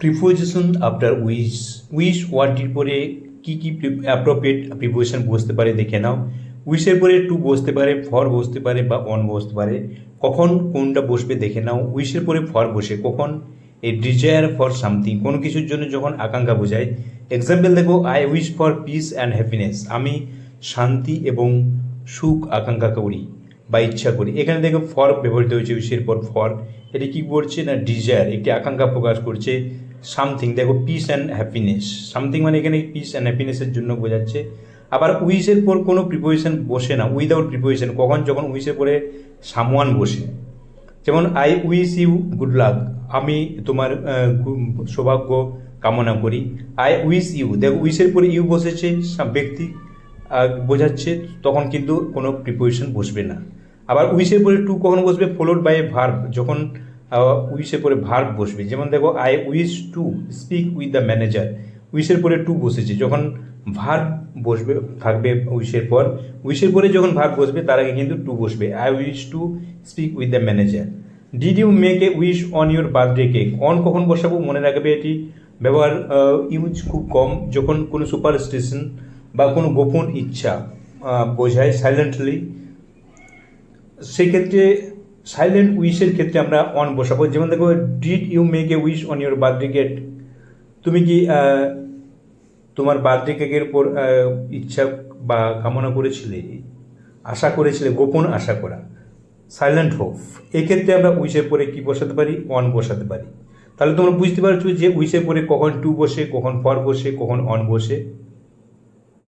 Preposition after wish. Wish ওয়ার্ডটির পরে কি কি অ্যাপ্রোপ্রিয়েট প্রিপোজিশন বসতে পারে দেখে নাও। উইশের পরে টু বসতে পারে, ফর বসতে পারে বা অন বসতে পারে। কখন কোনটা বসবে দেখে নাও। উইশের পরে ফর বসে কখন? এ ডিজায়ার ফর সামথিং, কোনো কিছুর জন্য যখন আকাঙ্ক্ষা বোঝায়। এক্সাম্পল দেখো, I wish for piece and happiness, আমি শান্তি এবং সুখ আকাঙ্ক্ষা করি বা ইচ্ছা করি। এখানে দেখো ফর ব্যবহৃত হয়েছে, উইশের পর ফর। এটি কি করছে না ডিজায়ার, একটি আকাঙ্ক্ষা প্রকাশ করছে। সামথিং দেখো পিস অ্যান্ড হ্যাপিনেস, সামথিং মানে এখানে পিস অ্যান্ড হ্যাপিনেসের জন্য বোঝাচ্ছে। আবার উইশের পর কোনো প্রিপোজিশন বসে না, উইদাউট প্রিপোজিশন কখন? যখন উইশের পরে সামওয়ান বসে। যেমন I wish you good luck, আমি তোমার সৌভাগ্য কামনা করি। আই উইশ ইউ, দেখো উইশের পরে ইউ বসেছে, ব্যক্তি বোঝাচ্ছে, তখন কিন্তু কোনো প্রিপোজিশন বসবে না। আবার উইশের পরে টু কখন বসবে? ফলোড বাই এ ভার্ব, যখন উইশের পরে ভার্ব বসবে। যেমন দেখো I wish to speak with the manager, উইশের পরে টু বসেছে, যখন ভার্ব বসবে থাকবে উইশের পর, উইশের পরে যখন ভার্ব বসবে তার আগে কিন্তু টু বসবে। I wish to speak with the manager. Did you make a wish on your birthday cake, on কখন বসাবো মনে রাখবে, এটি ব্যবহার ইউজ খুব কম যখন কোনো সুপারস্টিশন বা কোনো গোপন ইচ্ছা বোঝায় সাইলেন্টলি, সেক্ষেত্রে সাইলেন্ট উইশের ক্ষেত্রে আমরা অন বসাবো। যেমন দেখো, did you make a wish on your birthday cake, তুমি কি তোমার বার্থডে কেকের উপর ইচ্ছা বা কামনা করেছিলে, আশা করেছিলে, গোপন আশা করা, সাইলেন্ট হোপ। এক্ষেত্রে আমরা উইশের পরে কি বসাতে পারি? অন বসাতে পারি। তাহলে তোমরা বুঝতে পারছো যে উইশের পরে কখন টু বসে, কখন ফর বসে, কখন অন বসে।